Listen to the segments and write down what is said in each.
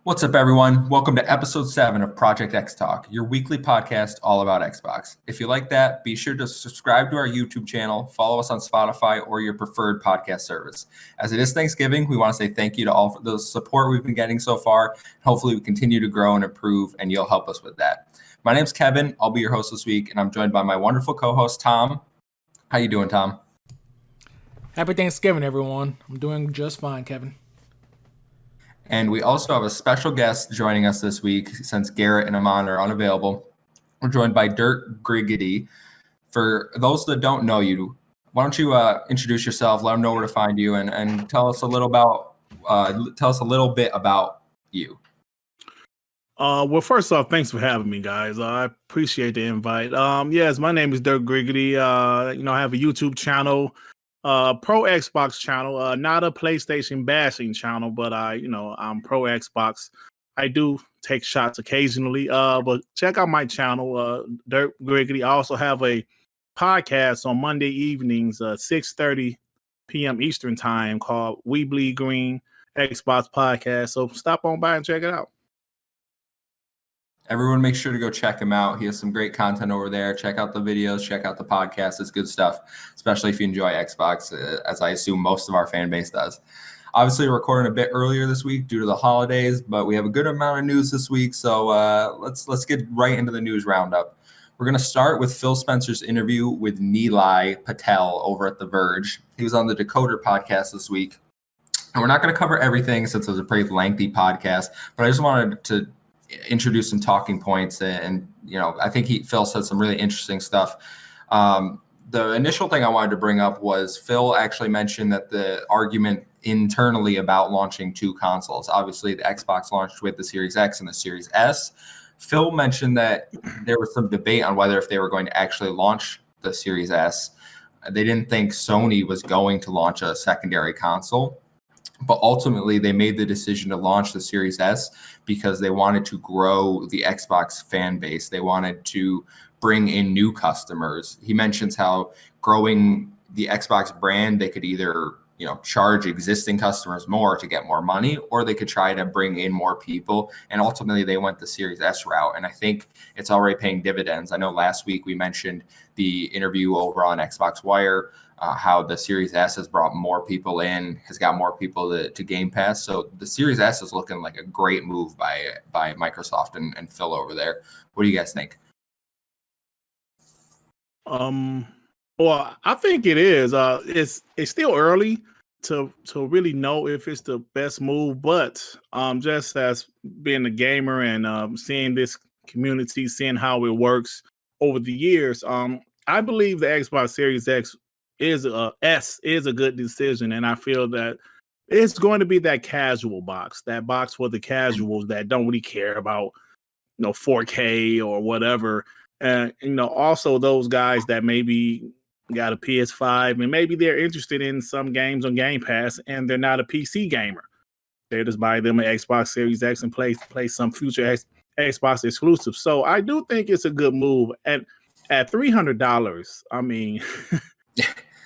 What's up, everyone? Welcome to episode 7 of Project Xtalk, your weekly podcast all about Xbox. If you like that, be sure to subscribe to our YouTube channel, follow us on Spotify or your preferred podcast service. As it is Thanksgiving, we want to say thank you to all for the support we've been getting so far. Hopefully, we continue to grow and improve, and you'll help us with that. My name's Kevin. I'll be your host this week, and I'm joined by my wonderful co-host, Tom. How you doing, Tom? Happy Thanksgiving, everyone. I'm doing just fine, Kevin. And we also have a special guest joining us this week since Garrett and Amon are unavailable. We're joined by Dirt Griggity. For those that don't know you, why don't you introduce yourself, let them know where to find you, and tell us a little bit about you. Well, first off, thanks for having me, guys. I appreciate the invite. Yes, my name is Dirt Griggity. I have a YouTube channel. Pro Xbox channel, not a PlayStation bashing channel, but I'm pro Xbox. I do take shots occasionally, but check out my channel, Dirt Griggity. I also have a podcast on Monday evenings, 6:30 p.m. Eastern time called We Bleed Green Xbox Podcast. So stop on by and check it out. Everyone make sure to go check him out. He has some great content over there. Check out the videos, check out the podcast. It's good stuff, especially if you enjoy Xbox, as I assume most of our fan base does. Obviously, we're recording a bit earlier this week due to the holidays, but we have a good amount of news this week, so let's get right into the news roundup. We're going to start with Phil Spencer's interview with Nilay Patel over at The Verge. He was on the Decoder podcast this week, and we're not going to cover everything since it was a pretty lengthy podcast, but I just wanted to introduce some talking points, and I think Phil said some really interesting stuff. The initial thing I wanted to bring up was Phil actually mentioned that the argument internally about launching two consoles, obviously the Xbox launched with the Series X and the Series S. Phil mentioned that there was some debate on whether if they were going to actually launch the Series S. They didn't think Sony was going to launch a secondary console. But ultimately, they made the decision to launch the Series S because they wanted to grow the Xbox fan base. They wanted to bring in new customers. He mentions how growing the Xbox brand, they could either charge existing customers more to get more money, or they could try to bring in more people. And ultimately, they went the Series S route. And I think it's already paying dividends. I know last week we mentioned the interview over on Xbox Wire, how the Series S has brought more people in, has got more people to Game Pass. So the Series S is looking like a great move by Microsoft and Phil over there. What do you guys think? Well, I think it is. It's still early to really know if it's the best move, but just as being a gamer and seeing this community, seeing how it works over the years, I believe the Xbox Series X is a good decision, and I feel that it's going to be that casual box, that box for the casuals that don't really care about 4K or whatever, and also those guys that maybe got a PS5 and maybe they're interested in some games on Game Pass and they're not a PC gamer. They just buy them an Xbox Series X and play some future Xbox exclusive. So I do think it's a good move at $300. I mean.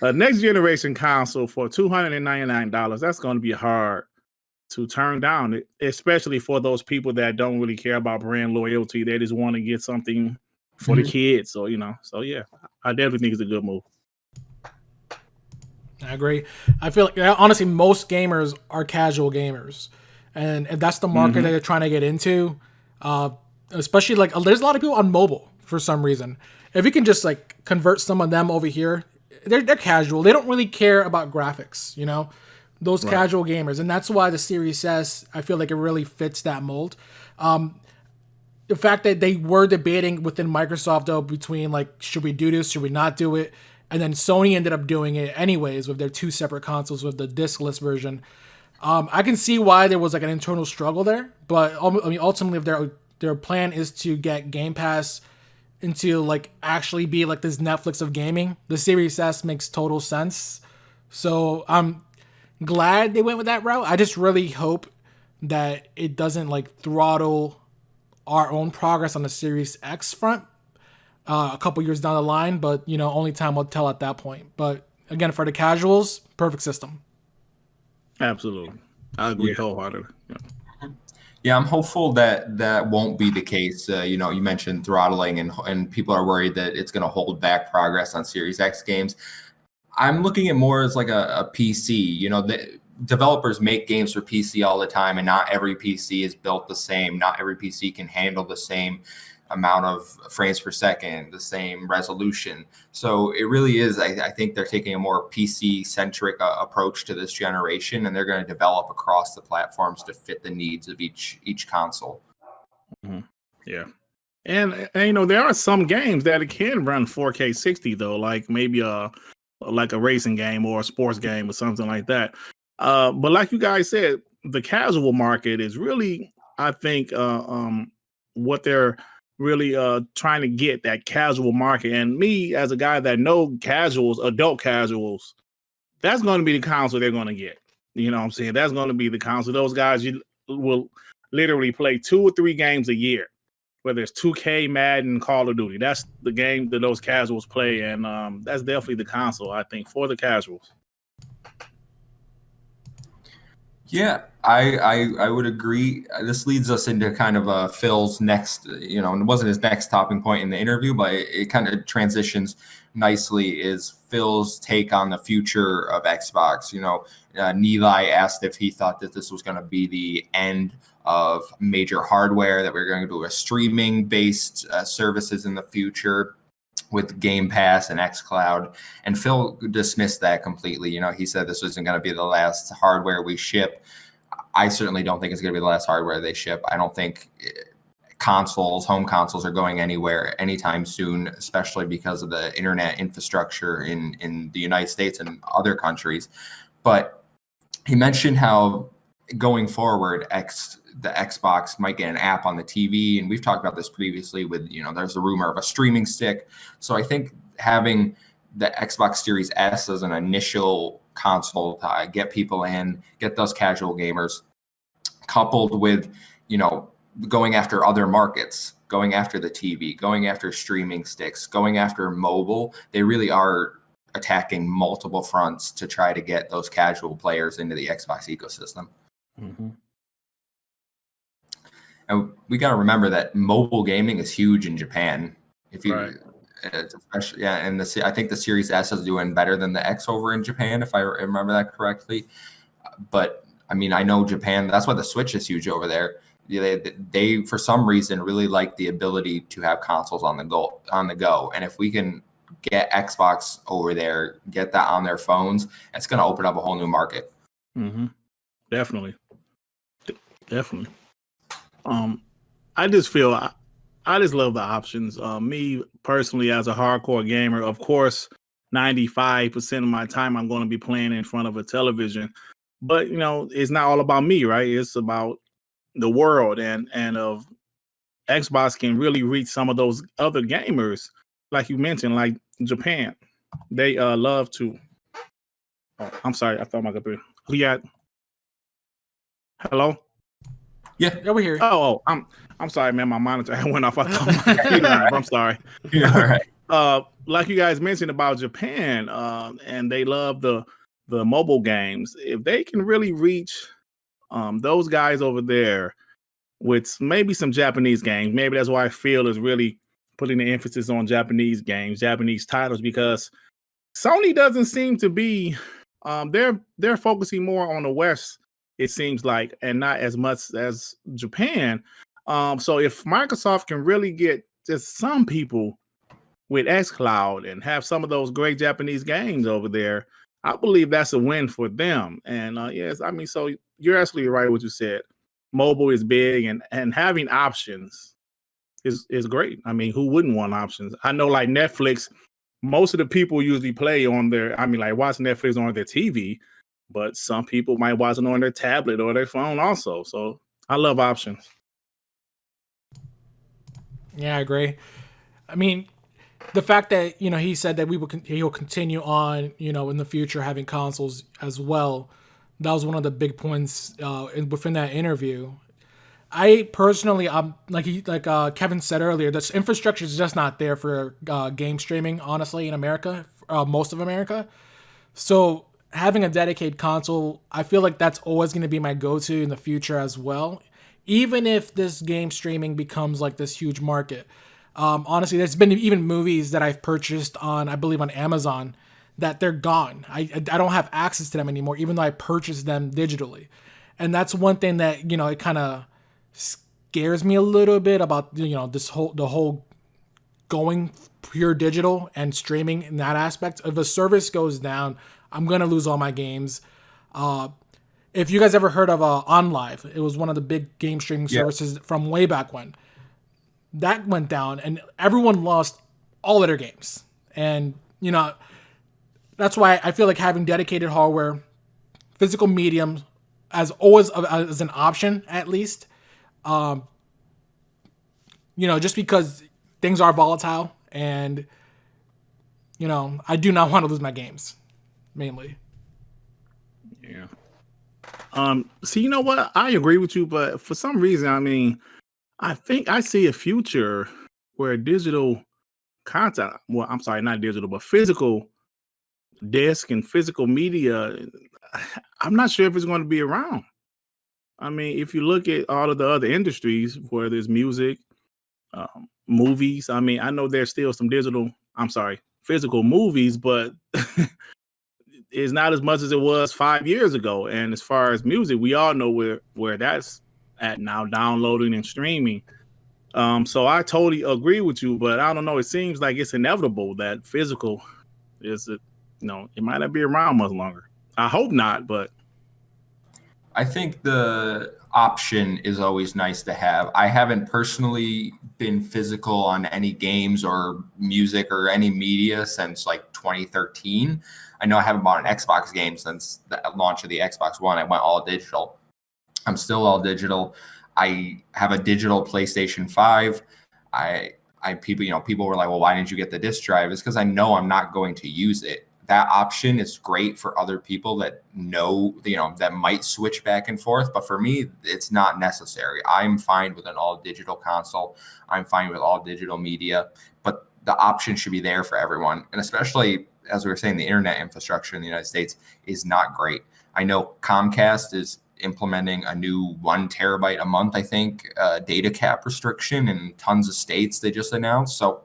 A next generation console for $299, that's going to be hard to turn down, especially for those people that don't really care about brand loyalty. They just want to get something for the kids. So, so yeah, I definitely think it's a good move. I agree. I feel like, honestly, most gamers are casual gamers. And that's the market that they're trying to get into. Especially, there's a lot of people on mobile for some reason. If you can just, convert some of them over here, they're casual. They don't really care about graphics, those casual gamers. And that's why the Series S, I feel like it really fits that mold. The fact that they were debating within Microsoft, though, between, should we do this, should we not do it? And then Sony ended up doing it anyways with their two separate consoles with the discless version. I can see why there was, an internal struggle there. But, ultimately, if their plan is to get Game Pass into actually be this Netflix of gaming, the Series S makes total sense. So I'm glad they went with that route. I just really hope that it doesn't throttle our own progress on the Series X front a couple years down the line, but only time will tell at that point. But again, for the casuals, perfect system. Absolutely. I agree wholeheartedly. Yeah. Yeah, I'm hopeful that that won't be the case. You know, you mentioned throttling, and people are worried that it's going to hold back progress on Series X games. I'm looking at more as like a PC. You know, the developers make games for PC all the time, and not every PC is built the same. Not every PC can handle the same amount of frames per second, the same resolution. So it really is. I think they're taking a more PC centric approach to this generation, and they're going to develop across the platforms to fit the needs of each console. Mhm. Yeah. And you know, there are some games that it can run 4K 60 though, like maybe like a racing game or a sports game or something like that. But like you guys said, the casual market is really, I think, what they're really trying to get, that casual market. And me, as a guy that know casuals, adult casuals, that's going to be the console they're going to get. You know what I'm saying? That's going to be the console. Those guys you will literally play 2 or 3 games a year, whether it's 2K, Madden, Call of Duty. That's the game that those casuals play, and that's definitely the console, I think, for the casuals. Yeah, I would agree. This leads us into kind of Phil's next, you know, and it wasn't his next topping point in the interview, but it kind of transitions nicely. Is Phil's take on the future of Xbox? You know, Neeli asked if he thought that this was going to be the end of major hardware, that we're going to do a streaming based services in the future with Game Pass and xCloud. And Phil dismissed that completely. You know, he said this isn't going to be the last hardware we ship. I certainly don't think it's going to be the last hardware they ship. I don't think home consoles are going anywhere anytime soon, especially because of the internet infrastructure in the United States and other countries. But he mentioned how going forward, the Xbox might get an app on the TV, and we've talked about this previously with, you know, there's a rumor of a streaming stick. So I think having the Xbox Series S as an initial console to get people in, get those casual gamers, coupled with, you know, going after other markets, going after the TV, going after streaming sticks, going after mobile, they really are attacking multiple fronts to try to get those casual players into the Xbox ecosystem. Mm-hmm. And we got to remember that mobile gaming is huge in Japan. If you, Right. especially, yeah, and I think the Series S is doing better than the X over in Japan, if I remember that correctly. But I mean, I know Japan. That's why the Switch is huge over there. They for some reason really like the ability to have consoles on the go. And if we can get Xbox over there, get that on their phones, it's going to open up a whole new market. Mm-hmm. Definitely. I just feel I just love the options. Me personally, as a hardcore gamer, of course, 95% of my time I'm going to be playing in front of a television. But you know, it's not all about me, right? It's about the world, and of Xbox can really reach some of those other gamers, like you mentioned, like Japan. They love to. Oh, I'm sorry, I thought my computer. Who you got? Hello. Yeah, Yeah, we hear you. Oh, I'm sorry, man. My monitor went off. I thought my computer went off. I'm sorry. yeah, all right. Like you guys mentioned about Japan, and they love the mobile games. If they can really reach those guys over there with maybe some Japanese games, maybe that's why I feel is really putting the emphasis on Japanese games, Japanese titles, because Sony doesn't seem to be. They're focusing more on the West, it seems like, and not as much as Japan. So if Microsoft can really get just some people with xCloud and have some of those great Japanese games over there, I believe that's a win for them. And yes, I mean, so you're absolutely right what you said. Mobile is big, and having options is great. I mean, who wouldn't want options? I know, like Netflix, most of the people usually play on their, I mean, like watch Netflix on their TV, but some people might watch it on their tablet or their phone also. So I love options. Yeah, I agree. I mean, the fact that, you know, he said that he'll continue on, you know, in the future having consoles as well. That was one of the big points within that interview. I personally, like Kevin said earlier, this infrastructure is just not there for game streaming. Honestly, in America, most of America. So having a dedicated console, I feel like that's always going to be my go-to in the future as well. even if this game streaming becomes like this huge market. Honestly, there's been even movies that I've purchased on, I believe, on Amazon that they're gone. I don't have access to them anymore, even though I purchased them digitally. And that's one thing that, it kind of scares me a little bit about, the whole going pure digital and streaming in that aspect. If a service goes down, I'm going to lose all my games. If you guys ever heard of OnLive, it was one of the big game streaming services from way back when. That went down and everyone lost all of their games. And, that's why I feel like having dedicated hardware, physical medium, as always as an option at least. Just because things are volatile and, I do not want to lose my games, mainly. Yeah. See, you know what? I agree with you, but for some reason, I think I see a future where digital content, well, I'm sorry, not digital, but physical disc and physical media, I'm not sure if it's going to be around. If you look at all of the other industries, where there's music, movies, I know there's still some physical movies, but it's not as much as it was 5 years ago. And as far as music, we all know where that's at now, downloading and streaming. So I totally agree with you, but I don't know. It seems like it's inevitable that physical it might not be around much longer. I hope not, but I think the option is always nice to have. I haven't personally been physical on any games or music or any media since like 2013. I know I haven't bought an Xbox game since the launch of the Xbox One. I went all digital. I'm still all digital. I have a digital PlayStation 5. People were like, well, why didn't you get the disc drive? It's because I know I'm not going to use it. That option is great for other people that that might switch back and forth. But for me, it's not necessary. I'm fine with an all digital console. I'm fine with all digital media, but the option should be there for everyone. And especially, as we were saying, the internet infrastructure in the United States is not great. I know Comcast is implementing a new 1 terabyte a month, I think, data cap restriction in tons of states they just announced. So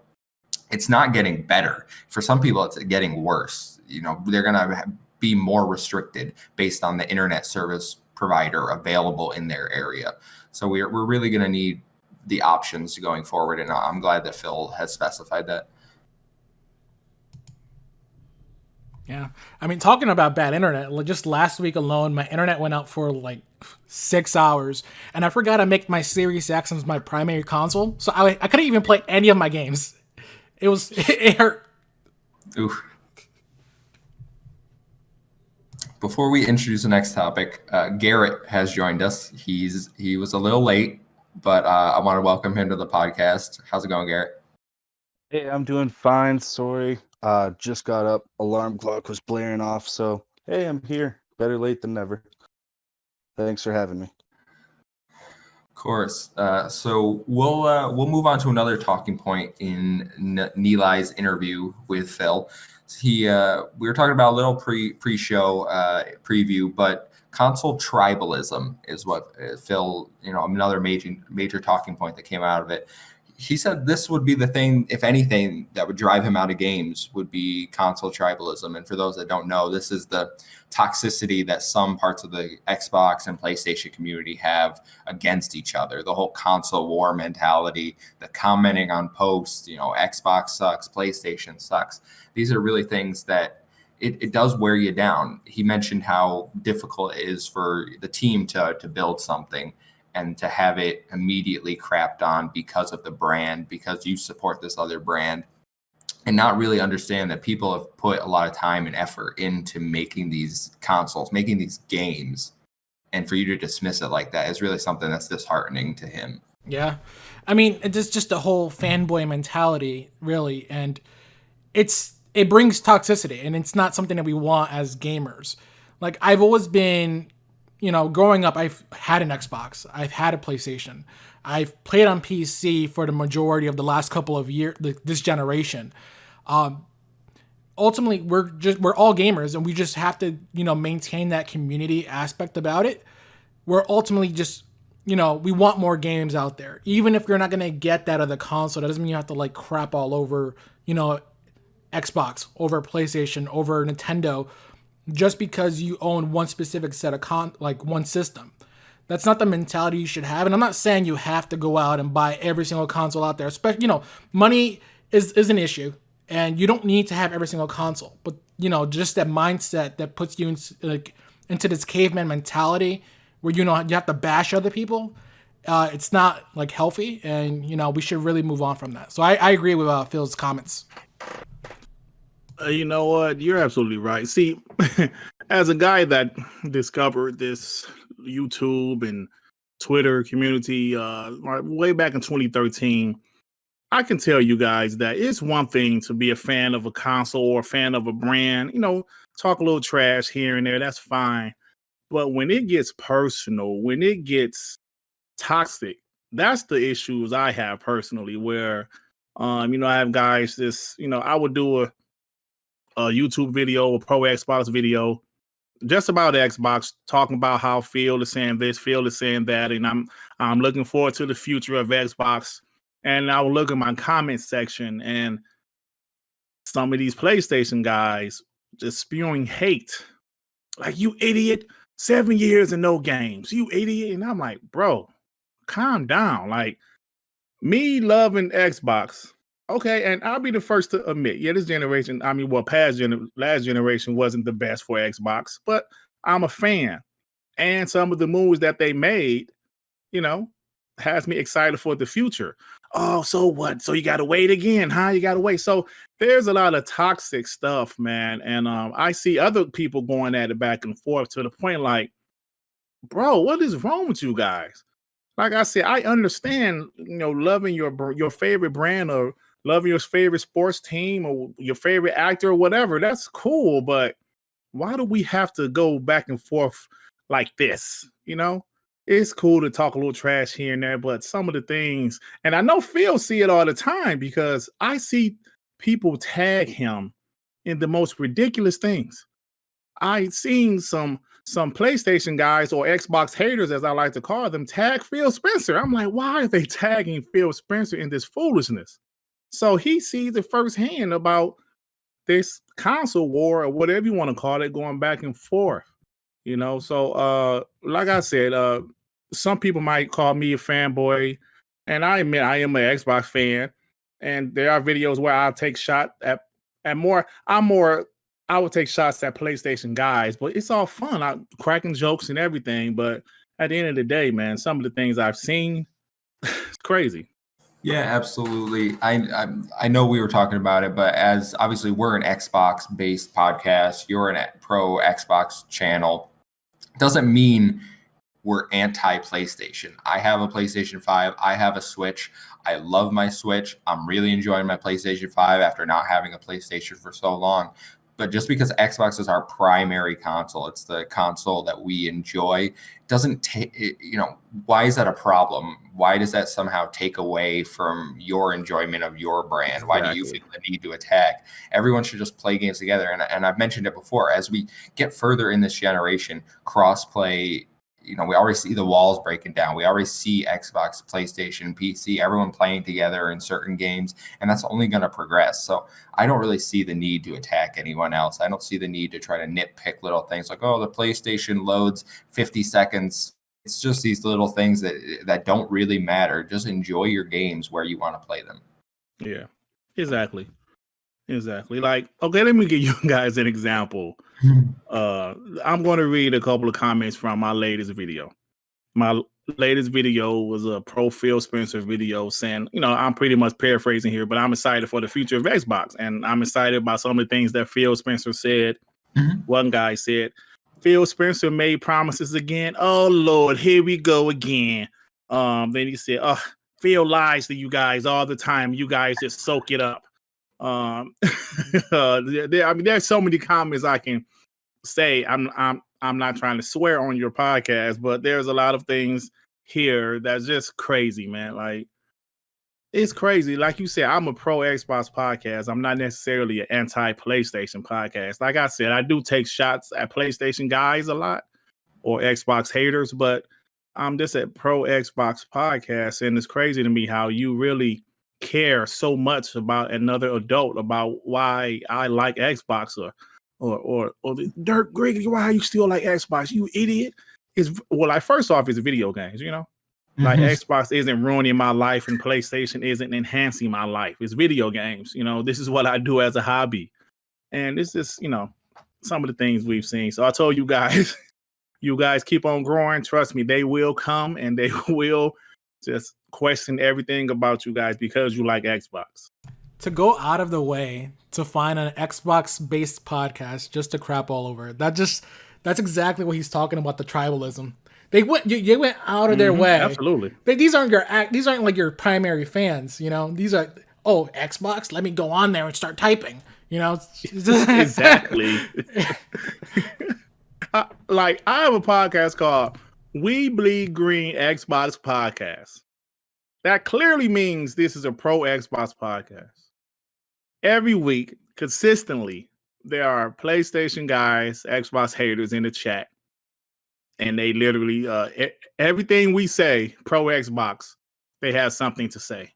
it's not getting better. For some people, it's getting worse. They're going to be more restricted based on the internet service provider available in their area. So we're really going to need the options going forward. And I'm glad that Phil has specified that. Yeah. Talking about bad internet, just last week alone, my internet went out for like 6 hours and I forgot to make my Series X as my primary console. So I couldn't even play any of my games. It hurt. Oof. Before we introduce the next topic, Garrett has joined us. He was a little late, but I want to welcome him to the podcast. How's it going, Garrett? Hey, I'm doing fine. Sorry. Just got up. Alarm clock was blaring off. So, hey, I'm here. Better late than never. Thanks for having me. Of course. So we'll move on to another talking point in Nilai's interview with Phil. We were talking about a little pre-show preview, but console tribalism is what Phil, another major talking point that came out of it. He said this would be the thing, if anything, that would drive him out of games would be console tribalism. And for those that don't know, this is the toxicity that some parts of the Xbox and PlayStation community have against each other. The whole console war mentality, the commenting on posts, Xbox sucks, PlayStation sucks. These are really things that it does wear you down. He mentioned how difficult it is for the team to build something and to have it immediately crapped on because of the brand, because you support this other brand, and not really understand that people have put a lot of time and effort into making these consoles, making these games. And for you to dismiss it like that is really something that's disheartening to him. Yeah. It's just a whole fanboy mentality, really. And it brings toxicity, and it's not something that we want as gamers. Like, I've always been, growing up, I've had an Xbox, I've had a PlayStation, I've played on PC for the majority of the last couple of years, this generation. Ultimately, we're all gamers, and we just have to, maintain that community aspect about it. We're ultimately just, we want more games out there. Even if you're not going to get that of the console, that doesn't mean you have to like crap all over, Xbox, over PlayStation, over Nintendo, just because you own one specific set of one system. That's not the mentality you should have. And I'm not saying you have to go out and buy every single console out there. Especially, money is an issue, and you don't need to have every single console. But just that mindset that puts you into this caveman mentality where you have to bash other people. It's not like healthy, and we should really move on from that. So I agree with Phil's comments. You know what? You're absolutely right. See, as a guy that discovered this YouTube and Twitter community way back in 2013, I can tell you guys that it's one thing to be a fan of a console or a fan of a brand, talk a little trash here and there. That's fine. But when it gets personal, when it gets toxic, that's the issues I have personally, where, I have guys I would do a YouTube video, a pro Xbox video, just about Xbox, talking about how Phil is saying this, Phil is saying that, and I'm looking forward to the future of Xbox. And I will look at my comment section, and some of these PlayStation guys just spewing hate, like, you idiot, 7 years and no games, you idiot. And I'm like, bro, calm down. Like, me loving Xbox. Okay, and I'll be the first to admit, this generation, last generation wasn't the best for Xbox, but I'm a fan. And some of the moves that they made, has me excited for the future. Oh, so what? So you got to wait again, huh? You got to wait. So there's a lot of toxic stuff, man. And I see other people going at it back and forth to the point like, bro, what is wrong with you guys? Like I said, I understand, loving your favorite brand or loving your favorite sports team or your favorite actor or whatever. That's cool. But why do we have to go back and forth like this? It's cool to talk a little trash here and there, but some of the things, and I know Phil see it all the time because I see people tag him in the most ridiculous things. I seen some PlayStation guys or Xbox haters, as I like to call them, tag Phil Spencer. I'm like, why are they tagging Phil Spencer in this foolishness? So he sees it firsthand about this console war or whatever you want to call it, going back and forth. So like I said, some people might call me a fanboy, and I admit I am an Xbox fan. And there are videos where I'll take shot at I would take shots at PlayStation guys, but it's all fun. I'm cracking jokes and everything. But at the end of the day, man, some of the things I've seen, it's crazy. Yeah, absolutely. I know we were talking about it, but as obviously we're an Xbox-based podcast, you're a pro Xbox channel, doesn't mean we're anti-PlayStation. I have a PlayStation 5. I have a Switch. I love my Switch. I'm really enjoying my PlayStation 5 after not having a PlayStation for so long. But just because Xbox is our primary console, it's the console that we enjoy, doesn't take, why is that a problem? Why does that somehow take away from your enjoyment of your brand? Why do you feel the need to attack? Everyone should just play games together. And I've mentioned it before, as we get further in this generation, crossplay, we already see the walls breaking down. We already see Xbox, PlayStation, PC, everyone playing together in certain games, and that's only going to progress. So I don't really see the need to attack anyone else. I don't see the need to try to nitpick little things like, oh, the PlayStation loads 50 seconds. It's just these little things that don't really matter. Just enjoy your games where you want to play them. Yeah, exactly. Like, okay, let me give you guys an example. I'm going to read a couple of comments from my latest video. My latest video was a pro Phil Spencer video saying, I'm pretty much paraphrasing here, but I'm excited for the future of Xbox. And I'm excited about some of the things that Phil Spencer said. Mm-hmm. One guy said, Phil Spencer made promises again. Oh, Lord, here we go again. Then he said, oh, Phil lies to you guys all the time. You guys just soak it up. There's so many comments I can say. I'm not trying to swear on your podcast, but there's a lot of things here that's just crazy, man. Like, it's crazy. Like you said, I'm a pro Xbox podcast. I'm not necessarily an anti-PlayStation podcast. Like I said, I do take shots at PlayStation guys a lot or Xbox haters, but I'm just at Pro Xbox Podcast, and it's crazy to me how you really care so much about another adult about why I like Xbox or the Dirt Griggity. Why you still like Xbox? You idiot! Is well, like first off, it's video games. Like Xbox isn't ruining my life, and PlayStation isn't enhancing my life. It's video games. This is what I do as a hobby, and it's just some of the things we've seen. So I told you guys. You guys keep on growing. Trust me, they will come and they will just question everything about you guys because you like Xbox. To go out of the way to find an Xbox-based podcast just to crap all over it. That's exactly what he's talking about, the tribalism. They went out of their way. Absolutely. These aren't like your primary fans, These are, Xbox, let me go on there and start typing, Exactly. I have a podcast called We Bleed Green Xbox Podcast. That clearly means this is a pro Xbox podcast. Every week, consistently, there are PlayStation guys, Xbox haters in the chat. And they literally, everything we say, pro Xbox, they have something to say.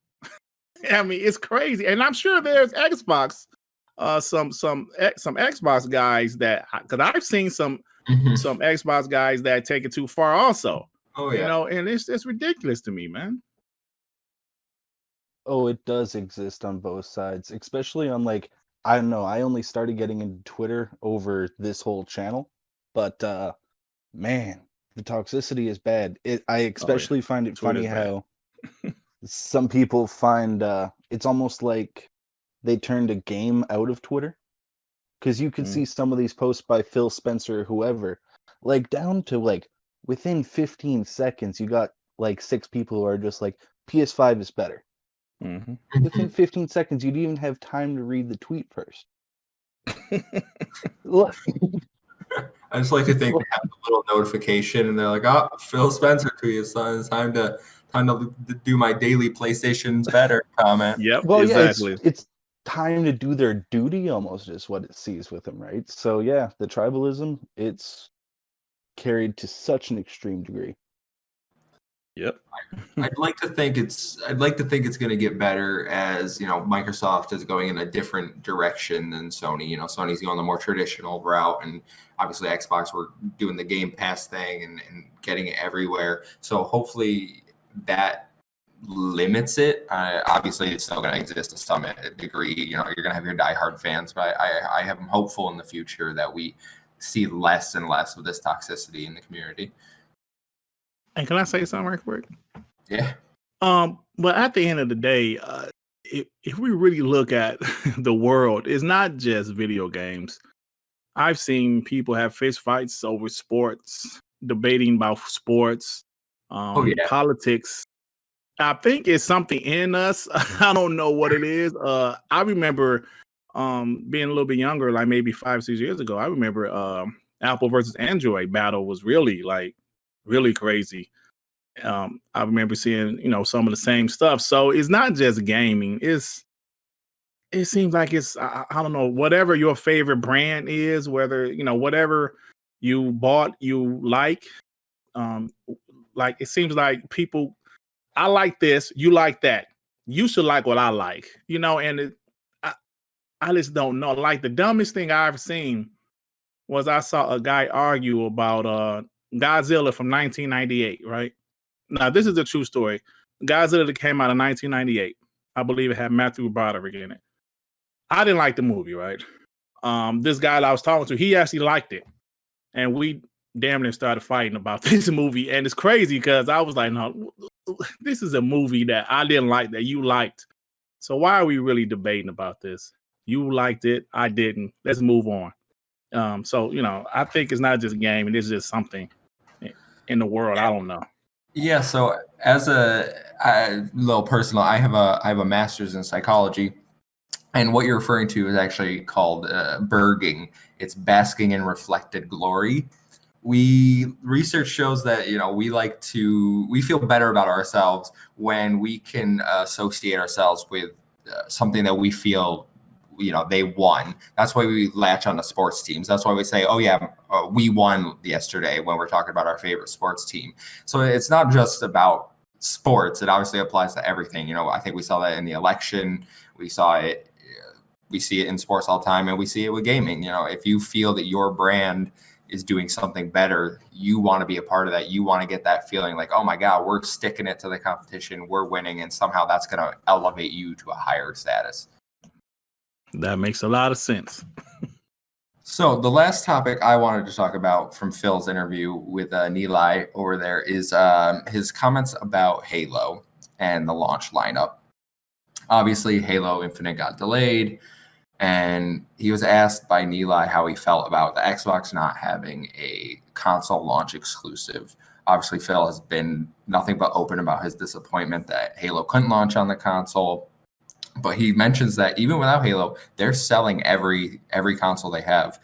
I mean, it's crazy. And I'm sure there's Xbox, some Xbox guys that, because I've seen some Xbox guys that take it too far also. Oh yeah. And it's ridiculous to me, man. Oh, it does exist on both sides, especially on I don't know, I only started getting into Twitter over this whole channel, but man, the toxicity is bad. I especially find it funny how some people find it's almost like they turned a game out of Twitter. Because you can see some of these posts by Phil Spencer or whoever, down to within 15 seconds, you got 6 people who are just like, PS5 is better. Mm-hmm. Within 15 seconds, you didn't even have time to read the tweet first. I just like to think they have a little notification and they're like, "Oh, Phil Spencer tweeted, so it's time to do my daily PlayStation's better comment." Yep. Well, exactly. Yeah, it's time to do their duty almost is what it sees with them, right? So yeah, the tribalism, it's carried to such an extreme degree. Yep. I'd like to think it's going to get better as Microsoft is going in a different direction than Sony. Sony's going the more traditional route, and obviously Xbox we're doing the Game Pass thing and getting it everywhere. So hopefully that limits it. Obviously, it's still going to exist to some degree. You're going to have your diehard fans, but I am hopeful in the future that we see less and less of this toxicity in the community. And can I say something right quick? Yeah. But at the end of the day, if we really look at the world, it's not just video games. I've seen people have fist fights over sports, debating about sports, politics. I think it's something in us. I don't know what it is. I remember being a little bit younger, like maybe 5-6 years ago. I remember Apple versus Android battle was really crazy. I remember seeing some of the same stuff. So it's not just gaming. It seems like it's I don't know, whatever your favorite brand is, whether whatever you bought you like it seems like people, I like this, you like that, you should like what I like, and I just don't know. Like the dumbest thing I've seen was I saw a guy argue about Godzilla from 1998, right? Now, this is a true story. Godzilla that came out in 1998. I believe it had Matthew Broderick in it. I didn't like the movie, right? This guy that I was talking to, he actually liked it. And we damn near started fighting about this movie. And it's crazy because I was like, no, this is a movie that I didn't like that you liked. So why are we really debating about this? You liked it. I didn't. Let's move on. So, I think it's not just a game. It is just something in the world. I don't know. Yeah. So as a little personal, I have a master's in psychology. And what you're referring to is actually called berging. It's basking in reflected glory. Research shows that we feel better about ourselves when we can associate ourselves with something that we feel they won. That's why we latch on to sports teams. That's why we say, oh yeah, we won yesterday when we're talking about our favorite sports team. So it's not just about sports. It obviously applies to everything. I think we saw that in the election. We see it in sports all the time, and we see it with gaming. If you feel that your brand is doing something better, you want to be a part of that. You want to get that feeling like, oh my God, we're sticking it to the competition, we're winning, and somehow that's going to elevate you to a higher status. That makes a lot of sense. So the last topic I wanted to talk about from Phil's interview with Nilay over there is his comments about Halo and the launch lineup. Obviously, Halo Infinite got delayed, and he was asked by Nilay how he felt about the Xbox not having a console launch exclusive. Obviously, Phil has been nothing but open about his disappointment that Halo couldn't launch on the console. But he mentions that even without Halo, they're selling every console they have.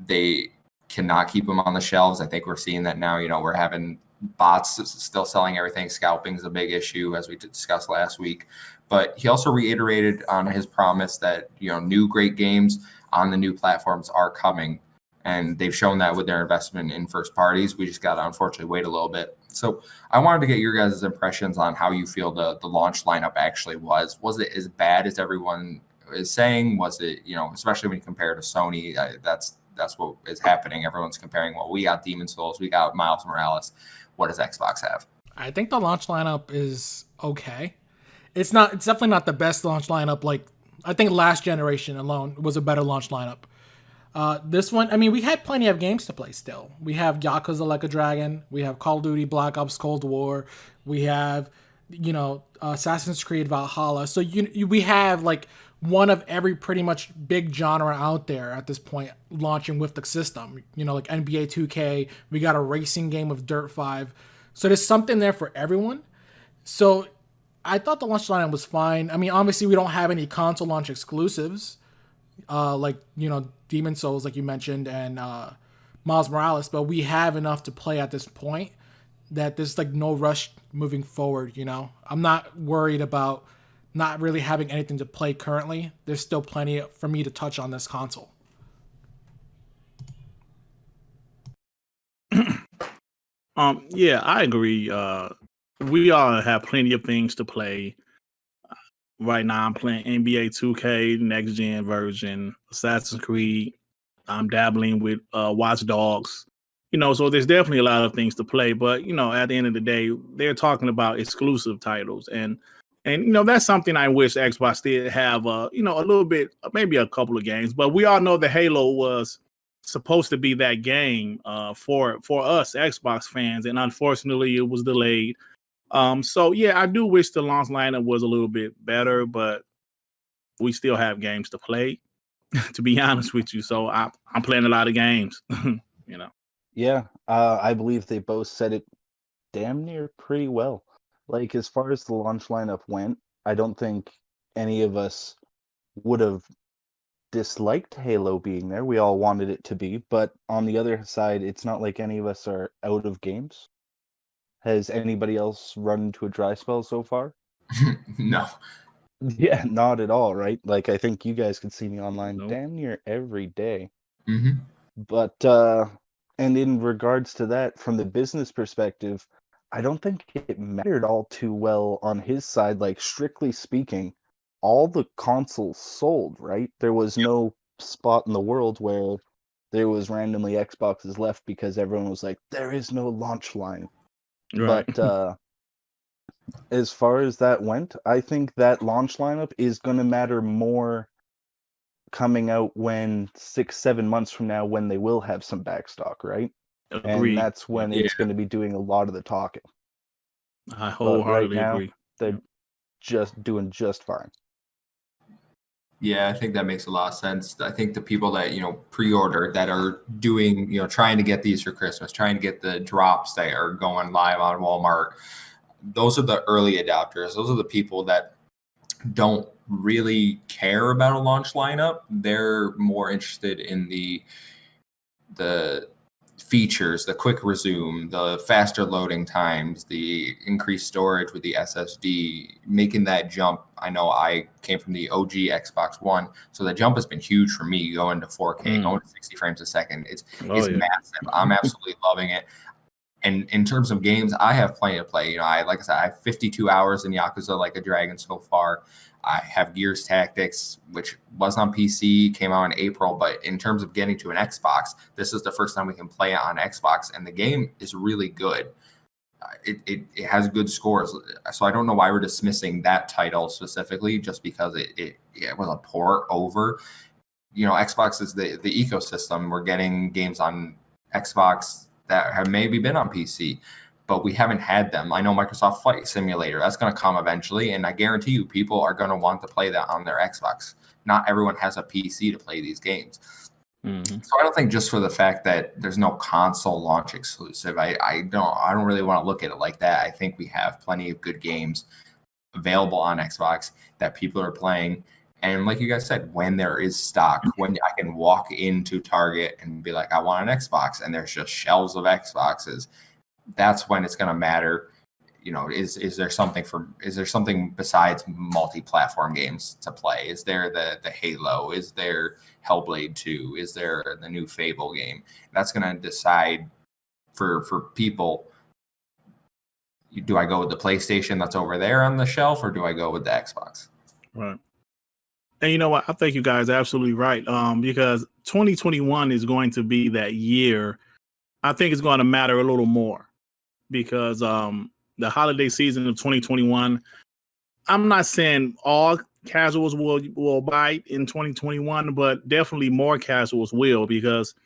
They cannot keep them on the shelves. I think we're seeing that now. We're having bots still selling everything. Scalping is a big issue, as we discussed last week. But he also reiterated on his promise that new great games on the new platforms are coming, and they've shown that with their investment in first parties. We just got to unfortunately wait a little bit. So I wanted to get your guys' impressions on how you feel the launch lineup actually was. Was it as bad as everyone is saying? Was it, especially when you compare to Sony, that's what is happening. Everyone's comparing, well, we got Demon's Souls, we got Miles Morales. What does Xbox have? I think the launch lineup is okay. It's definitely not the best launch lineup. Like, I think last generation alone was a better launch lineup. This one, we had plenty of games to play still. We have Yakuza Like a Dragon. We have Call of Duty Black Ops Cold War. We have, Assassin's Creed Valhalla. So we have like one of every pretty much big genre out there at this point launching with the system. Like NBA 2K. We got a racing game with Dirt 5. So there's something there for everyone. So I thought the launch lineup was fine. Obviously we don't have any console launch exclusives. Like Demon's Souls, like you mentioned, and Miles Morales, but we have enough to play at this point that there's like no rush moving forward. I'm not worried about not really having anything to play currently. There's still plenty for me to touch on this console. Yeah, I agree. We all have plenty of things to play. Right now, I'm playing NBA 2K, next gen version, Assassin's Creed. I'm dabbling with Watch Dogs. So there's definitely a lot of things to play. But at the end of the day, they're talking about exclusive titles, and that's something I wish Xbox did have. A little bit, maybe a couple of games. But we all know that Halo was supposed to be that game for us Xbox fans, and unfortunately, it was delayed. So yeah, I do wish the launch lineup was a little bit better, but we still have games to play, to be honest with you. So I'm playing a lot of games, Yeah, I believe they both said it damn near pretty well. Like, as far as the launch lineup went, I don't think any of us would have disliked Halo being there. We all wanted it to be, but on the other side, it's not like any of us are out of games. Has anybody else run into a dry spell so far? No. Yeah, not at all, right? Like, I think you guys can see me online Nope. damn near every day. Mm-hmm. But, and in regards to that, from the business perspective, I don't think it mattered all too well on his side. Like, strictly speaking, all the consoles sold, right? There was no spot in the world where there was randomly Xboxes left because everyone was like, there is no launch line. Right. But as far as that went, I think that launch lineup is going to matter more coming out when 6-7 months from now, when they will have some backstock, right? Agreed. And that's when it's going to be doing a lot of the talking. I But wholeheartedly right now, agree. they're just doing just fine. Yeah, I think that makes a lot of sense. I think the people that, pre-order, that are doing, trying to get these for Christmas, trying to get the drops that are going live on Walmart, those are the early adopters. Those are the people that don't really care about a launch lineup. They're more interested in the features, the quick resume, the faster loading times, the increased storage with the SSD, making that jump. I know I came from the OG Xbox One, so the jump has been huge for me going to 4K, going to 60 frames a second. It's massive. I'm absolutely loving it. And in terms of games, I have plenty to play. Like I said, I have 52 hours in Yakuza Like a Dragon so far. I have Gears Tactics, which was on PC, came out in April. But in terms of getting to an Xbox, this is the first time we can play it on Xbox, and the game is really good. It has good scores. So I don't know why we're dismissing that title specifically, just because it was a port over. Xbox is the ecosystem. We're getting games on Xbox that have maybe been on PC, but we haven't had them. I know Microsoft Flight Simulator, that's going to come eventually, and I guarantee you people are going to want to play that on their Xbox. Not everyone has a PC to play these games. Mm-hmm. So I don't think just for the fact that there's no console launch exclusive, I don't really want to look at it like that. I think we have plenty of good games available on Xbox that people are playing. And like you guys said, when there is stock, when I can walk into Target and be like, I want an Xbox, and there's just shelves of Xboxes, that's when it's going to matter. Is there something besides multi-platform games to play? Is there the Halo? Is there Hellblade 2? Is there the new Fable game? That's going to decide for people. Do I go with the PlayStation that's over there on the shelf, or do I go with the Xbox? Right. And you know what? I think you guys are absolutely right. Because 2021 is going to be that year. I think it's going to matter a little more because the holiday season of 2021, I'm not saying all casuals will buy in 2021, but definitely more casuals will, because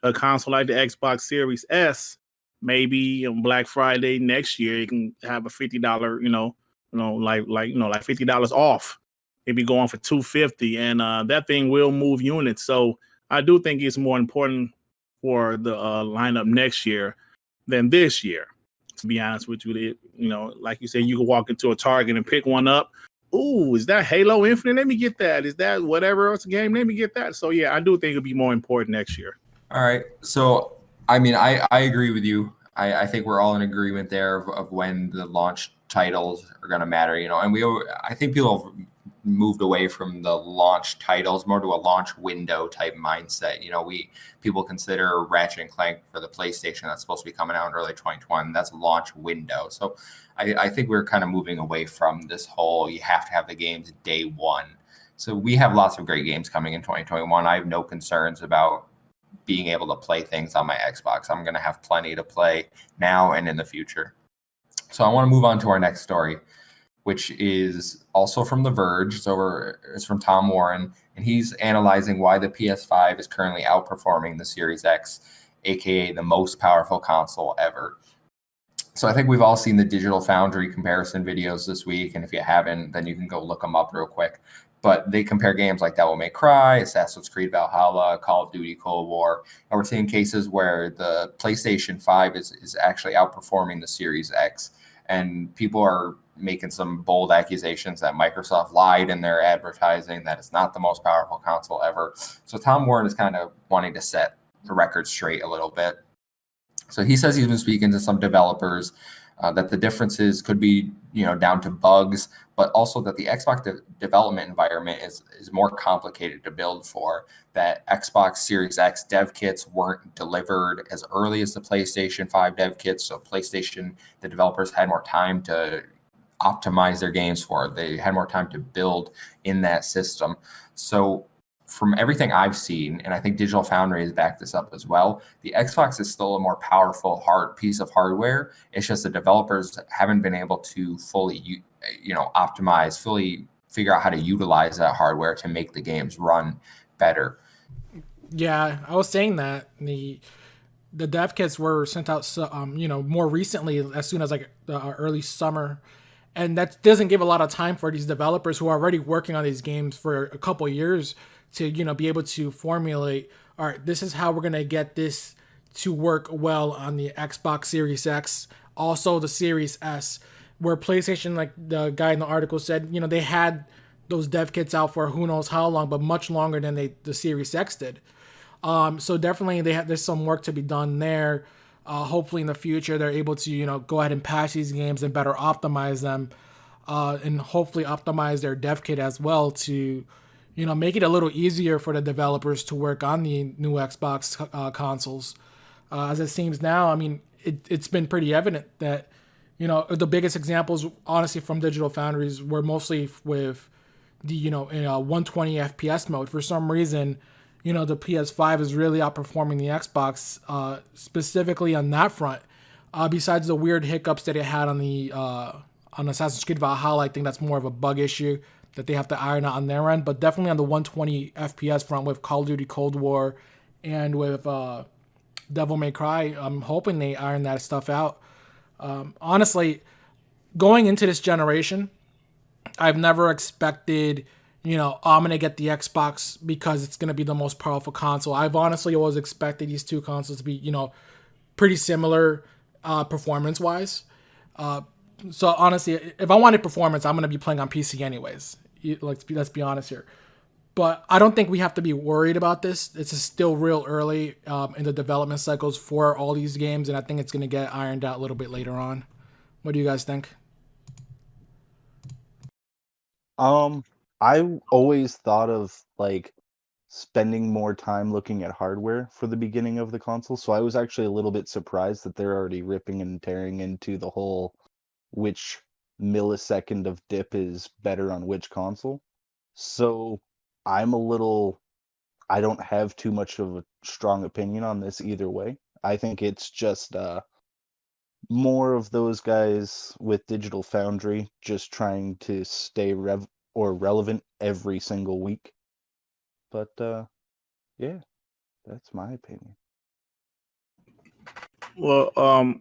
a console like the Xbox Series S, maybe on Black Friday next year, you can have a $50, like $50 off. It'd be going for $250, and that thing will move units. So I do think it's more important for the lineup next year than this year. To be honest with you, like you said, you can walk into a Target and pick one up. Ooh, is that Halo Infinite? Let me get that. Is that whatever else game? Let me get that. So yeah, I do think it'll be more important next year. All right. So I mean, I agree with you. I think we're all in agreement there of when the launch titles are going to matter. And I think people have moved away from the launch titles more to a launch window type mindset. People consider Ratchet and Clank for the PlayStation that's supposed to be coming out in early 2021. That's a launch window. So I think we're kind of moving away from this whole you have to have the games day one. So we have lots of great games coming in 2021. I have no concerns about being able to play things on my Xbox. I'm going to have plenty to play now and in the future. So I want to move on to our next story, which is also from The Verge. It's from Tom Warren, and he's analyzing why the PS5 is currently outperforming the Series X, aka the most powerful console ever. So I think we've all seen the Digital Foundry comparison videos this week, and if you haven't, then you can go look them up real quick. But they compare games like Devil May Cry, Assassin's Creed Valhalla, Call of Duty Cold War, and we're seeing cases where the PlayStation 5 is actually outperforming the Series X. And people are making some bold accusations that Microsoft lied in their advertising, that it's not the most powerful console ever. So Tom Warren is kind of wanting to set the record straight a little bit. So he says he's been speaking to some developers that the differences could be, down to bugs, but also that the Xbox development environment is more complicated to build for, that Xbox Series X dev kits weren't delivered as early as the PlayStation 5 dev kits. So PlayStation, the developers had more time to optimize their games for it. They had more time to build in that system. So from everything I've seen, and I think Digital Foundry has backed this up as well, the Xbox is still a more powerful piece of hardware. It's just the developers haven't been able to fully, optimize, fully figure out how to utilize that hardware to make the games run better. Yeah, I was saying that the dev kits were sent out, more recently, as soon as like the early summer. And that doesn't give a lot of time for these developers who are already working on these games for a couple of years to, be able to formulate, all right, this is how we're going to get this to work well on the Xbox Series X, also the Series S, where PlayStation, like the guy in the article said, they had those dev kits out for who knows how long, but much longer than the Series X did. So definitely there's some work to be done there. Hopefully in the future they're able to go ahead and patch these games and better optimize them, and hopefully optimize their dev kit as well to make it a little easier for the developers to work on the new Xbox consoles. As it seems now, I mean, it's been pretty evident that the biggest examples, honestly, from Digital Foundries were mostly with the 120 FPS mode. For some reason, the PS5 is really outperforming the Xbox, specifically on that front. Besides the weird hiccups that it had on Assassin's Creed Valhalla, I think that's more of a bug issue that they have to iron out on their end. But definitely on the 120 FPS front with Call of Duty Cold War and with Devil May Cry, I'm hoping they iron that stuff out. Honestly, going into this generation, I've never expected, I'm going to get the Xbox because it's going to be the most powerful console. I've honestly always expected these two consoles to be, pretty similar performance-wise. So honestly, if I wanted performance, I'm going to be playing on PC anyways. Let's be honest here. But I don't think we have to be worried about this. It's still real early in the development cycles for all these games, and I think it's going to get ironed out a little bit later on. What do you guys think? I always thought of like spending more time looking at hardware for the beginning of the console, so I was actually a little bit surprised that they're already ripping and tearing into the whole which millisecond of dip is better on which console. So I'm a little I don't have too much of a strong opinion on this either way. I think it's just more of those guys with Digital Foundry just trying to stay relevant every single week. But yeah, that's my opinion. Well,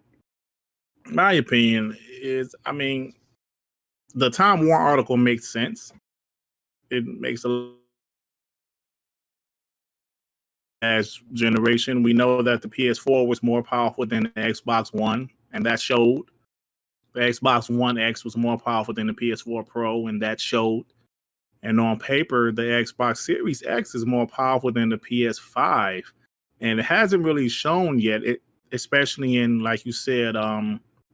my opinion is, I mean, the Time Warner article makes sense. It makes a as generation. We know that the PS4 was more powerful than the Xbox One, and that showed. The Xbox One X was more powerful than the PS4 Pro, and that showed. And on paper, the Xbox Series X is more powerful than the PS5, and it hasn't really shown yet. Especially in, like you said,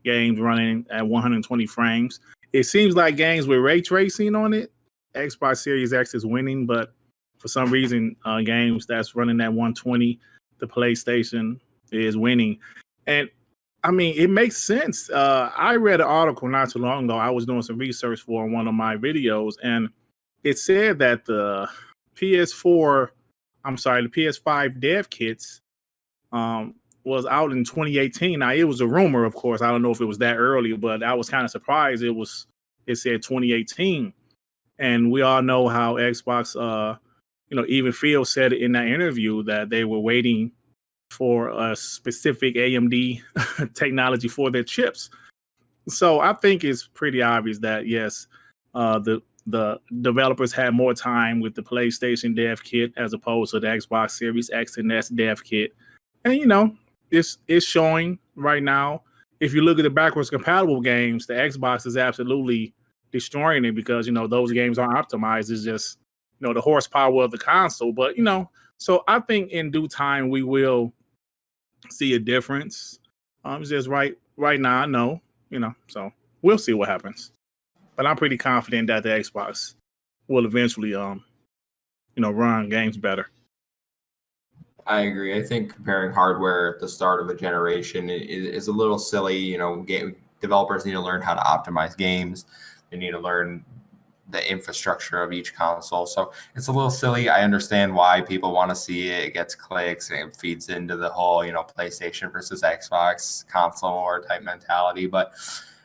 games running at 120 frames. It seems like games with ray tracing on it, Xbox Series X is winning, but for some reason, games that's running at 120, the PlayStation is winning. And I mean, it makes sense. I read an article not too long ago. I was doing some research for one of my videos, and it said that the PS5 dev kits was out in 2018. Now, it was a rumor, of course. I don't know if it was that early, but I was kind of surprised it said 2018. And we all know how Xbox, even Phil said in that interview that they were waiting for a specific AMD technology for their chips. So I think it's pretty obvious that, yes, the developers had more time with the PlayStation dev kit as opposed to the Xbox Series X and S dev kit. And, it's showing right now. If you look at the backwards compatible games, the Xbox is absolutely destroying it because, those games aren't optimized. It's just, the horsepower of the console. But, so I think in due time we will see a difference. It's just right now, I know, so we'll see what happens. But I'm pretty confident that the Xbox will eventually, run games better. I agree. I think comparing hardware at the start of a generation is a little silly. Developers need to learn how to optimize games. They need to learn the infrastructure of each console. So it's a little silly. I understand why people want to see it. It gets clicks and it feeds into the whole, PlayStation versus Xbox console war type mentality. But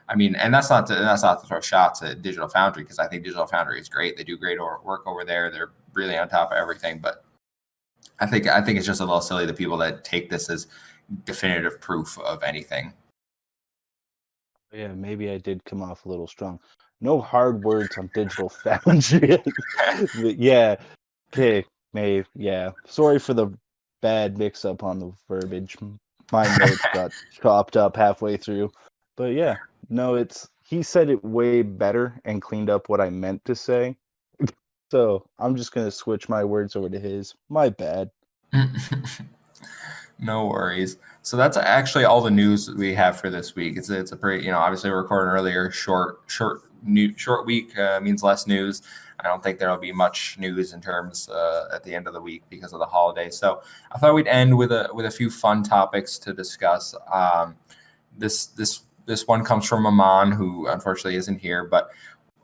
I mean, and that's not to throw shots at Digital Foundry, because I think Digital Foundry is great. They do great work over there. They're really on top of everything. But I think it's just a little silly, the people that take this as definitive proof of anything. Yeah, maybe I did come off a little strong. No hard words on Digital Foundry. Yeah. Okay, Maeve. Yeah. Sorry for the bad mix up on the verbiage. My notes got chopped up halfway through. But yeah, no, he said it way better and cleaned up what I meant to say. So I'm just gonna switch my words over to his. My bad. No worries. So that's actually all the news we have for this week. It's a pretty, obviously we're recording earlier. Short week means less news. I don't think there'll be much news in terms at the end of the week because of the holiday. So I thought we'd end with a few fun topics to discuss. This one comes from Aman, who unfortunately isn't here, but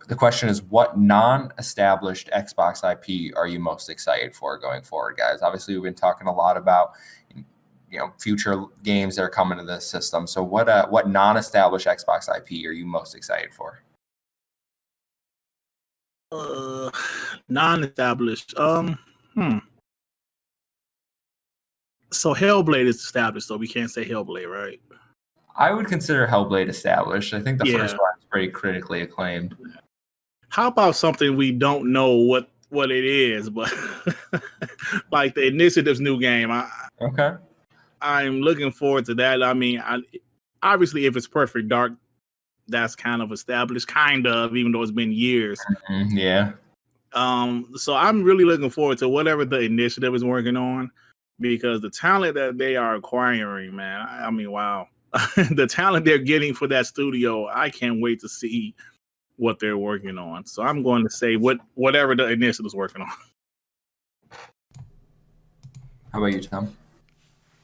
the question is, what non-established Xbox IP are you most excited for going forward, guys? Obviously, we've been talking a lot about future games that are coming to the system. So what non-established Xbox IP are you most excited for? Non-established. So Hellblade is established, so we can't say Hellblade, right? I would consider Hellblade established. I think the first one is pretty critically acclaimed. How about something we don't know what it is, but like the Initiative's new game? Okay. I'm looking forward to that. I mean, obviously, if it's Perfect Dark, that's kind of established, even though it's been years. Mm-hmm, yeah. So I'm really looking forward to whatever the Initiative is working on, because the talent that they are acquiring, man. I mean, wow, the talent they're getting for that studio, I can't wait to see what they're working on. So I'm going to say whatever the Initiative is working on. How about you, Tom?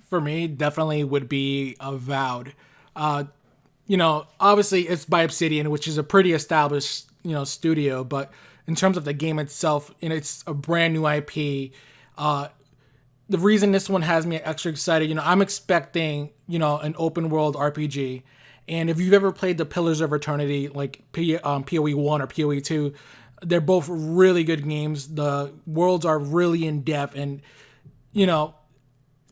For me, definitely would be Avowed. Obviously it's by Obsidian, which is a pretty established, studio, but in terms of the game itself, it's a brand new IP. The reason this one has me extra excited, I'm expecting, an open world RPG. And if you've ever played the Pillars of Eternity, like PoE 1 or PoE 2, they're both really good games. The worlds are really in depth, and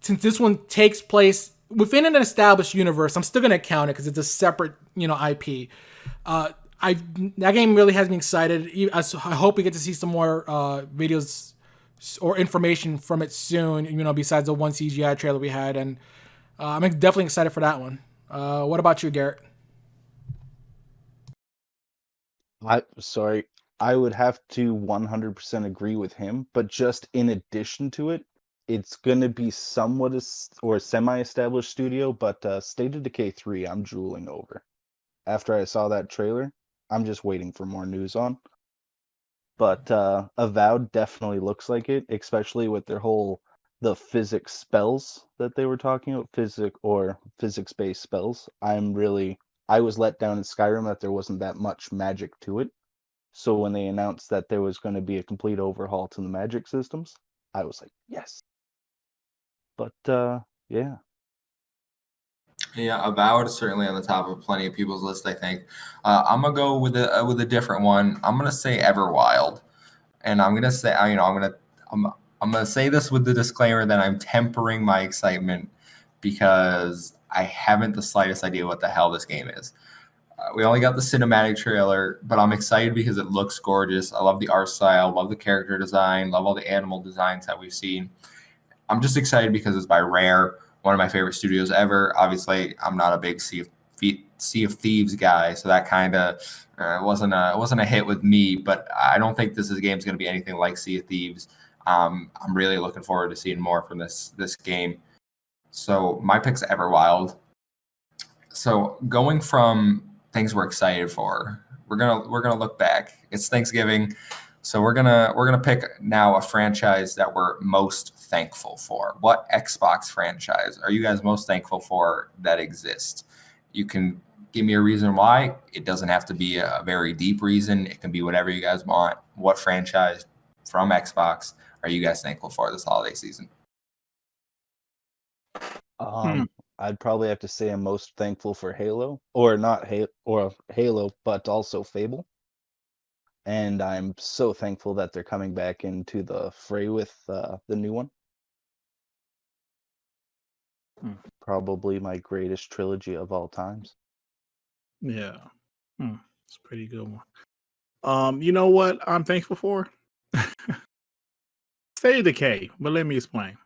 since this one takes place within an established universe, I'm still gonna count it because it's a separate, IP. That game really has me excited. I hope we get to see some more videos or information from it soon. Besides the one CGI trailer we had, and I'm definitely excited for that one. What about you, Garrett? I would have to 100% agree with him, but just in addition to it, it's going to be somewhat or semi-established studio, but State of Decay 3, I'm drooling over. After I saw that trailer, I'm just waiting for more news on. But Avowed definitely looks like it, especially with the physics spells that they were talking about, physics-based spells. I was let down in Skyrim that there wasn't that much magic to it. So when they announced that there was going to be a complete overhaul to the magic systems, I was like, yes. But yeah. Yeah, Avowed is certainly on the top of plenty of people's list, I think. I'm gonna go with a different one. I'm gonna say Everwild, and I'm gonna say I'm gonna say this with the disclaimer that I'm tempering my excitement because I haven't the slightest idea what the hell this game is. We only got the cinematic trailer, but I'm excited because it looks gorgeous. I love the art style, love the character design, love all the animal designs that we've seen. I'm just excited because it's by Rare, one of my favorite studios ever. Obviously, I'm not a big Sea of Thieves guy, so that kind of wasn't a hit with me. But I don't think this game's going to be anything like Sea of Thieves. I'm really looking forward to seeing more from this game. So my pick's Everwild. So going from things we're excited for, we're gonna look back. It's Thanksgiving. So we're gonna pick now a franchise that we're most thankful for. What Xbox franchise are you guys most thankful for that exists? You can give me a reason why. It doesn't have to be a very deep reason. It can be whatever you guys want. What franchise from Xbox are you guys thankful for this holiday season? I'd probably have to say I'm most thankful for Halo, or not Halo, but also Fable. And I'm so thankful that they're coming back into the fray with the new one. Probably my greatest trilogy of all times. Yeah. It's a pretty good one. You know what I'm thankful for? State of Decay, but let me explain.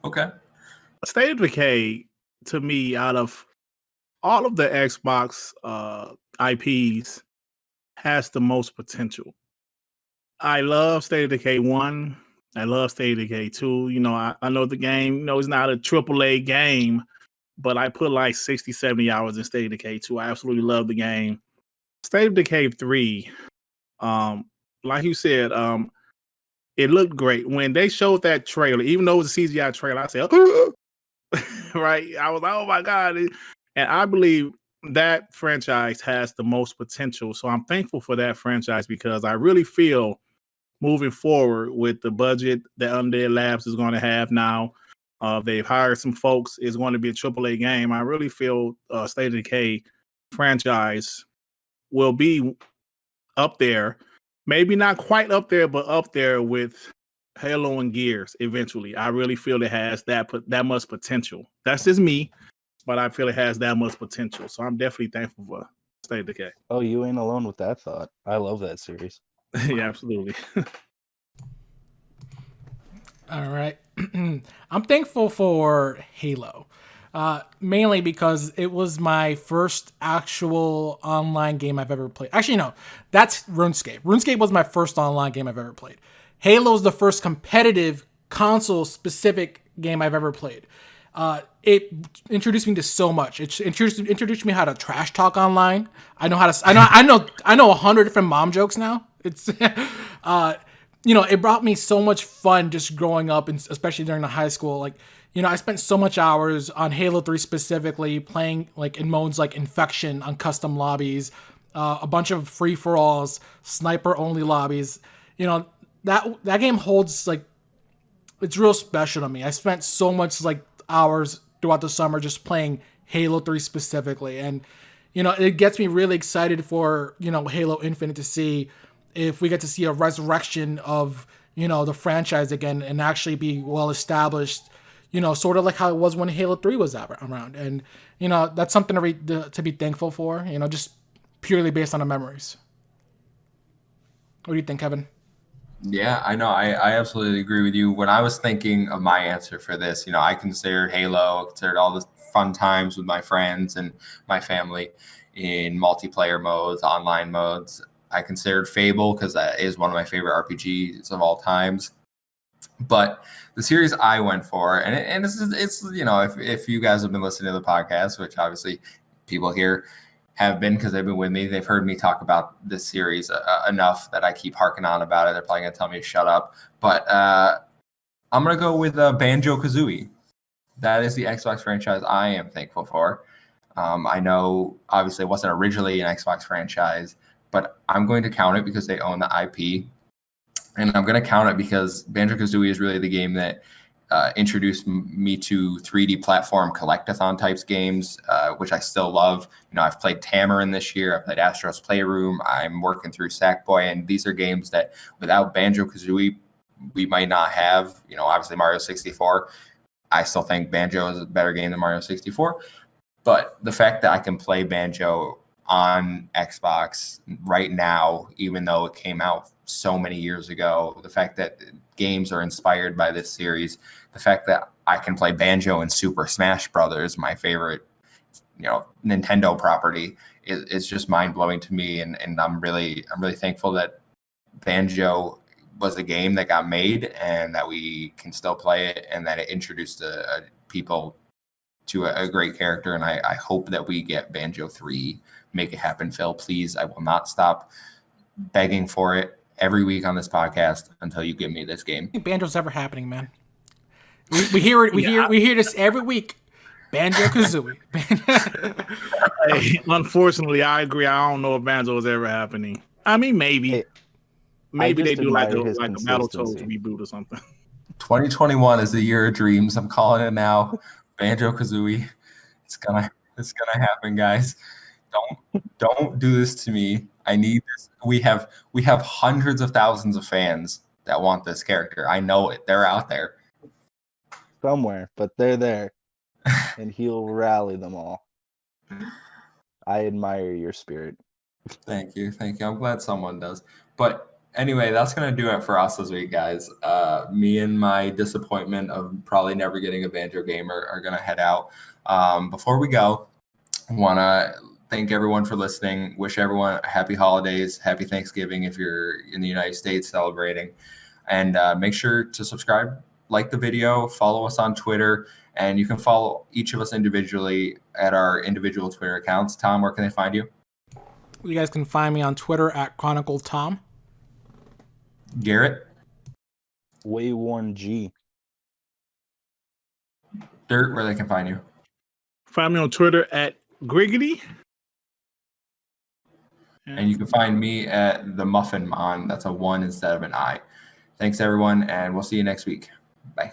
Okay. State of Decay, to me, out of all of the Xbox IPs, has the most potential. I love State of Decay 1. I love State of Decay 2. You know, I know the game, you know, it's not a AAA game, but I put like 60, 70 hours in State of Decay 2. I absolutely love the game. State of Decay 3, like you said, it looked great. When they showed that trailer, even though it was a CGI trailer, I said, right? I was like, oh my God. And I believe that franchise has the most potential. So I'm thankful for that franchise because I really feel moving forward with the budget that Undead Labs is going to have now. They've hired some folks. It's going to be a AAA game. I really feel State of Decay franchise will be up there. Maybe not quite up there, but up there with Halo and Gears eventually. I really feel it has that much potential. That's just me, but I feel it has that much potential. So I'm definitely thankful for State of Decay. Oh, you ain't alone with that thought. I love that series. Yeah, absolutely. All right. I'm thankful for Halo, mainly because it was my first actual online game I've ever played. Actually, no, that's RuneScape. RuneScape was my first online game I've ever played. Halo is the first competitive console-specific game I've ever played. It introduced me to so much. It introduced me how to trash talk online. I know 100 different mom jokes now. It's it brought me so much fun just growing up, and especially during the high school. Like, I spent so much hours on Halo 3 specifically, playing like in modes like Infection on custom lobbies, a bunch of free-for-alls, sniper-only lobbies. That game holds, like, it's real special to me. I spent so much, like, hours throughout the summer just playing Halo 3 specifically. And, it gets me really excited for, Halo Infinite to see if we get to see a resurrection of, the franchise again and actually be well established, sort of like how it was when Halo 3 was around. And, that's something to be thankful for, just purely based on the memories. What do you think, Kevin? Yeah, I know. I absolutely agree with you. When I was thinking of my answer for this, I considered Halo, considered all the fun times with my friends and my family in multiplayer modes, online modes. I considered Fable because that is one of my favorite RPGs of all times. But the series I went for, and it's if you guys have been listening to the podcast, which obviously people here have been because they've been with me, they've heard me talk about this series enough that I keep harking on about it. They're probably going to tell me to shut up. But I'm going to go with Banjo-Kazooie. That is the Xbox franchise I am thankful for. I know, obviously, it wasn't originally an Xbox franchise, but I'm going to count it because they own the IP. And I'm going to count it because Banjo-Kazooie is really the game that introduced me to 3D platform collectathon types games, which I still love. I've played Tamarin this year. I've played Astro's Playroom. I'm working through Sackboy, and these are games that without Banjo-Kazooie, we might not have. Obviously Mario 64. I still think Banjo is a better game than Mario 64. But the fact that I can play Banjo on Xbox right now, even though it came out so many years ago, the fact that games are inspired by this series, the fact that I can play Banjo in Super Smash Brothers, my favorite, Nintendo property, is just mind blowing to me. And I'm really thankful that Banjo was a game that got made and that we can still play it, and that it introduced people to a great character. And I hope that we get Banjo 3. Make it happen, Phil, please. I will not stop begging for it every week on this podcast until you give me this game. I think Banjo's ever happening, man. We hear it. We hear this every week. Banjo-Kazooie. Hey, unfortunately, I agree. I don't know if Banjo is ever happening. I mean, maybe they do like a Battletoads reboot or something. 2021 is the year of dreams. I'm calling it now. Banjo-Kazooie. It's gonna happen, guys. Don't do this to me. I need this. We have hundreds of thousands of fans that want this character. I know it. They're out there somewhere, but they're there, and he'll rally them all. I admire your spirit. Thank you. I'm glad someone does. But anyway, that's gonna do it for us this week, guys. Me and my disappointment of probably never getting a Banjo game are gonna head out. Before we go, I wanna thank everyone for listening. Wish everyone happy holidays, happy Thanksgiving if you're in the United States celebrating. And make sure to subscribe, like the video, follow us on Twitter, and you can follow each of us individually at our individual Twitter accounts. Tom, where can they find you? You guys can find me on Twitter at ChronicleTom. Garrett? Wayworn G. Dirt, where they can find you? Find me on Twitter at Griggity. And you can find me at the Muffin Mon. That's a 1 instead of an I. Thanks, everyone, and we'll see you next week. Bye.